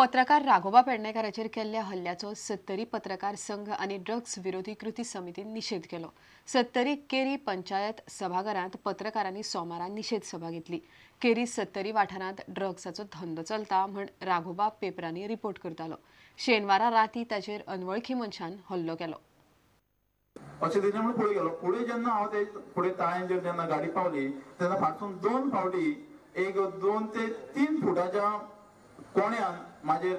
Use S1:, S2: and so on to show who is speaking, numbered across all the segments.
S1: पत्रकार राघोबा पेडणेकाराचेर केल्ल्या हल्ल्याचो 70 पत्रकार संघ आणि ड्रग्स विरोधी कृती समितीन निषेध केलो। 70 केरी पंचायत सभाघरांत पत्रकारांनी सोमारा निषेध सभा घेतली। केरी 70 वाठारांत ड्रग्साचो धंदो चलता म्हण राघोबा पेपरांनी रिपोर्ट करतालो। शेनवारा राती ताचेर अनवळखी मनशान हल्लो केलो।
S2: अशें तेच्यामुळे पुढे गेलो। पुढे जेन्ना हांव ते पुढे ताळ्यांचेर जेन्ना गाडी पावली तेन्ना फाटसून 2 फावटी एक 2 ते 3 फुटाच्या कोण्यान माजेर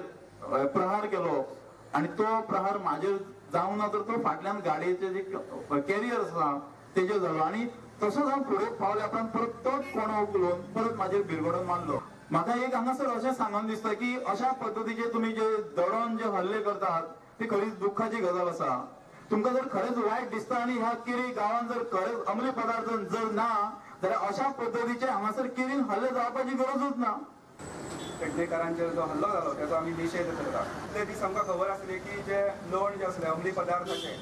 S2: प्रहार केलो आणि तो प्रहार माजेर जावं ना तर तो फाटल्यान गाडयेचे जे कॅरियर आसा तेजेर जालो आणि तसोच हांव फुडें पावल्या उपरांत परत तोच कोणो उखलून परत माजेर भिरगडून मारलो। म्हाका एक हांगासर अशें सांगून दिसता की अशा पद्दतीचे तुमी जे दडोन जे हल्ले करतात ती खरीच दुख्खाची गजाल आसा। तुमकां जर खरेंच वायट दिसता आणि ह्या केरी गांवांत जर खरेंच अंमली पदार्थ जर ना जाल्यार अशा पद्दतीचे हांगासर केरीन हल्ले जावपाची गरजूच ना।
S3: पेडणेकारांचेर जो हल्लो जालो त्याचो आमी निशेध करतात। ते दीस आमकां खबर आसली की जे लोण जे आसले अंमली पदार्थाचे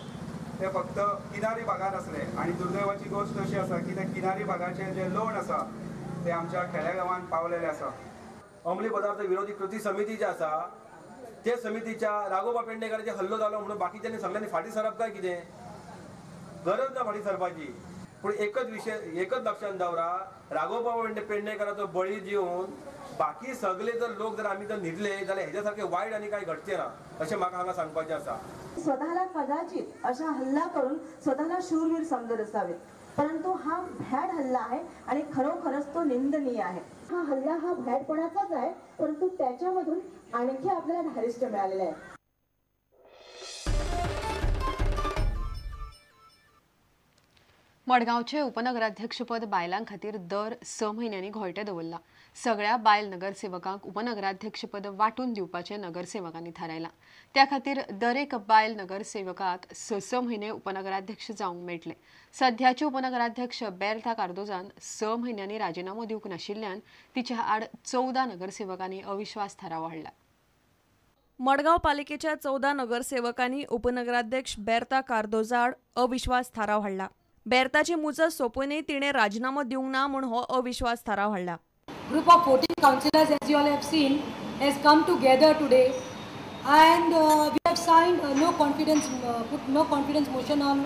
S3: ते फक्त किनारी भागात आसले आणि दुर्दैवाची गोष्ट अशी आसा की ते किनारी भागाचे जे लोण आसा ते आमच्या खेडेगांवांत पावलेले आसा। अंमली पदार्थ विरोधी कृती समिती जी आसा ते समितीच्या राघोबा पेडणेकाराचे हल्लो जालो म्हणून बाकीच्यांनी सगळ्यांनी फाटी सरप काय कितें? गरज ना फाटी सरपाची। पूण एकच विशय एकच लक्षात दवरा, राघोबा पेडणेकाराचो बळी दिवन बाकी सगळे जर लोक जर आम्ही जर न्हिदले जाल्यार हेच्या सारखे वायट आनी काय घडचे ना अशें म्हाका हांगा सांगपाचें आसा।
S4: स्वतःला कदाचित अशा हल्ला करून स्वतःला शूरवीर समजत असावे, परंतु हा भ्याड हल्ला आहे आणि खरोखरच तो निंदनीय आहे। हा हल्ला हा भ्याडपणाचाच आहे, परंतु त्याच्यामधून आणखी आपल्याला धारिष्ट मिळालेलं आहे।
S1: मडगावचे उपनगराध्यक्षपद बायलां खातीर दर 6 म्हयन्यांनी घोळटे दवरला। सगळ्या बायल नगरसेवकांक उपनगराध्यक्षपद वाटून दिवपाचे नगरसेवकांनी थारायला। त्या खातीर दरेक बायल नगरसेवकाक 6 म्हयने उपनगराध्यक्ष जावंक मेळटले। सध्याचे उपनगराध्यक्ष बेर्था कार्दोजान 6 म्हयन्यांनी राजिनामो दिवंक नाशिल्ल्यान तिच्या आड 14 नगरसेवकांनी अविश्वास थाराव हाडला।
S5: मडगाव पालिकेच्या 14 नगरसेवकांनी उपनगराध्यक्ष बेर्था कार्दोजा आड अविश्वास थाराव हाडला। बेर्ताची मुजत सोंपूनय तिणे राजिनामो दिवंक ना म्हूण हो अविश्वास थाराव हाडला।
S6: Group of 14 councillors, as you all have seen, has come together today, and we have signed put no confidence motion on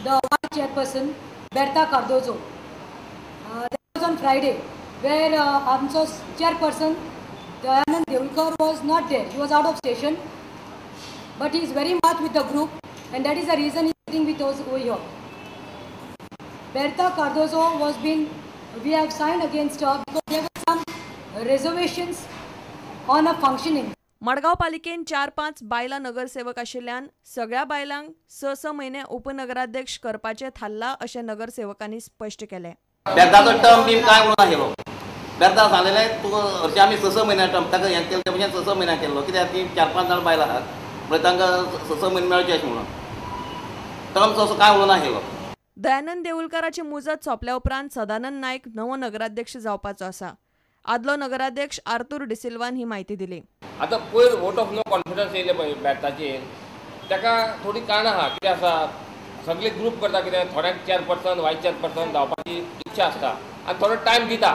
S6: the vice chairperson Bertha Cardozo. That was on Friday, where AMSO's chairperson Dayanand Devulkar was not there. He was out of station, but he is very much with the group, and that is the reason he is sitting with us over here. Bertha Cardozo we have signed against her because there were some reservations on her functioning.
S5: Madgaon पालिकेन 4-5 बायला नगरसेवक आशिल्ल्यान सगळ्या बायलांक 6 म्हयने उपनगराध्यक्ष करपाचे थारला अशें नगरसेवकांनी स्पश्ट केले।
S7: बेर्ताचो टर्म बी काय म्हणून आशिल्लो। बेर्ता सांगलेले तूं हरशी आमी 6 म्हयने टर्म ताका हें केलें म्हणजे 6 म्हयने केल्लो कित्याक ती 4-5 जाण बायलां आसात म्हणजे तांकां 6 म्हयने मेळचे अशें म्हणून टर्म तसो काय म्हणून आशिल्लो।
S5: दयानंद देवुलकाराची मुजत सोंपल्या उपरांत सदानंद नायक नवो नगराध्यक्ष जावपाचो आसा। आदलो नगराध्यक्ष आर्थूर डिसिल्वान ही माहिती दिली।
S8: आता पयर वोट ऑफ नो कॉन्फिडन्स येयले पळय बेर्ताचेर ताका थोडी कारणां आहा कितें आसा सगळे ग्रूप करता कित्याक थोड्यांक चेअरपर्सन वायस चेअरपर्सन जावपाची इच्छा आसता आनी थोडो टायम दिता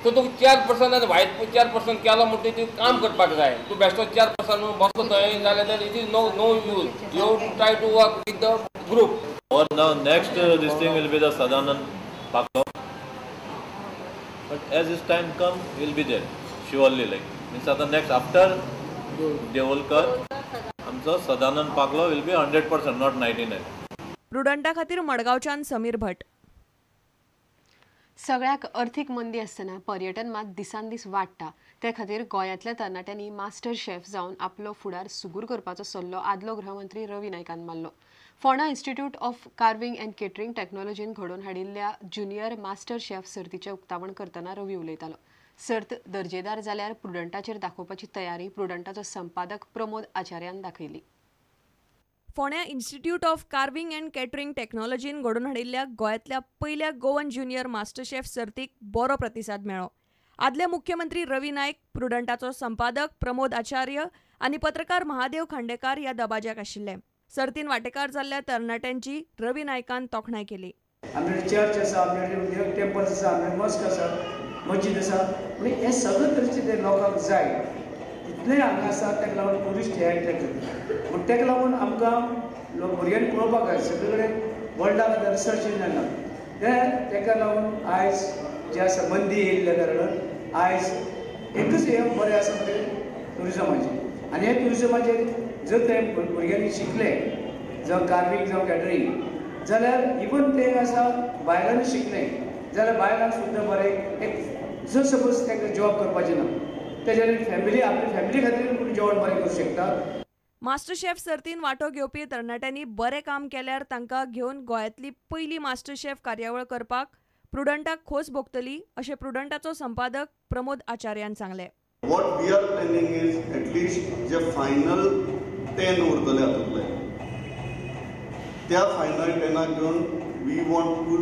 S8: सो तूं चेअरपर्सन आनी वायस चेअरपर्सन केलो म्हणटकीर तूं काम करपाक जाय। तूं बेश्टो चेअरपर्सन म्हणून बसलो थंय जाल्यार it is no use. You try to work with the group.
S9: Or now next this thing will be the Sadanand Paklo, but as his time come he will be there surely, like means the next after Devulkar amcho Sadanand Paklo will be 100%, not 99.
S5: प्रुडंटा खातीर मडगावच्यान समीर भट।
S1: सगळ्याक अर्थीक मंदी आसतना पर्यटन मात दिसान दीस वाडटा ते खातीर गोंयांतल्या तरणाट्यांनी मास्टर शेफ जावन आपलो फुडार सुगूर करपाचो सल्लो आदलो गृहमंत्री रवी नायकान मारलो। Ponda institute of carving and catering टेक्नॉलॉजीन घडोवन हाडिल्ल्या ज्युनियर मास्टर शेफ सर्तीचें उक्तावण करतना रवी उलयतालो। सर्त दर्जेदार जाल्यार प्रुडंटाचेर दाखोवपाची तयारी प्रुडंटाचो संपादक प्रमोद आचार्यान दाखयली।
S5: फोंड्या institute of carving and catering टेक्नॉलॉजीन घडोवन हाडिल्ल्या गोंयांतल्या पयल्या गोवन ज्युनियर मास्टर शेफ सर्तीक बरो प्रतिसाद मेळ्ळो। आदले मुख्यमंत्री रवी नायक प्रुडंटाचो संपादक प्रमोद आचार्य आनी पत्रकार महादेव खांडेकार ह्या दबाज्याक आशिल्ले। सर्तीन वांटेकार जाल्ल्या तरणाट्यांची रवी नायकान तोखणाय केली।
S10: आमचे चर्च आसा, आमचे टेम्पल्स आसा, आमचे मॉस्क आसा, मस्जिद आसा, म्हणजे हे सगळे तरेचे लोकांक जाय तितलें हांगा आसा ताका लागून ट्युरिस्ट हे अट्रॅक्ट जाता पूण ताका लागून आमकां भुरग्यांनी पळोवपाक जाय सगळे कडेन वर्ल्डाक रिसर्च जायना ताका लागून आयज जे आसा बंदी येयल्ल्या कारणान आयज एकच हे बरें आसा म्हणजे ट्युरिजमाचें आनी हे ट्युरिजमाचेर जर ते भुरग्यांनी शिकले जावं कार्विंग जावं कॅटरिंग जाल्यार इवन ते आसा बायलांनी शिकले जाल्यार बायलांक सुद्दां बरें एक जर सपोज ताका जॉब करपाचें ना तेजेर फॅमिली आपली फॅमिली खातीर पूण जेवण बरें करूं शकता.
S5: मास्टर शेफ सर्तीन वांटो घेवपी तरणाट्यांनी बरें काम केल्यार तांकां घेवन गोंयांतली पयली मास्टर शेफ कार्यावळ करपाक प्रुडंटाक खोस भोगतली अशें प्रुडंटाचो संपादक प्रमोद आचार्यान सांगलें.
S11: What we are planning is at least जे फायनल 10 उरतले हातूंतले त्या फायनल 10 घेवन we want to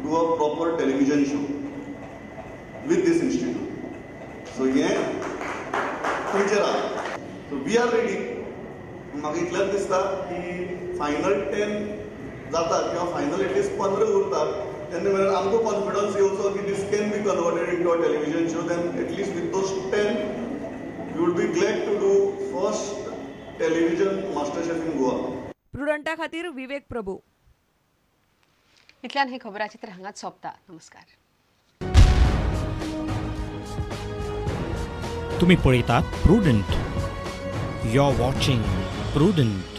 S11: do a proper television show with this institute. So हे खंयचेर आहा सो वी आर रेडी. म्हाका इतलेंच दिसता की फायनल 10 जाता किंवा फायनल एटलीस्ट 15 उरतात तेन्ना मेरेन आमकां कॉन्फिडन्स येवचो की this can be converted into a television show. Then at least with those 10 we would be glad to do first television master chef in Goa.
S5: प्रुडंटा खातीर विवेक प्रभू.
S1: इतल्यान हे खबराचित्र हांगाच सोंपता. नमस्कार.
S12: तुम्ही पळयतात Prudent. You are watching prudent.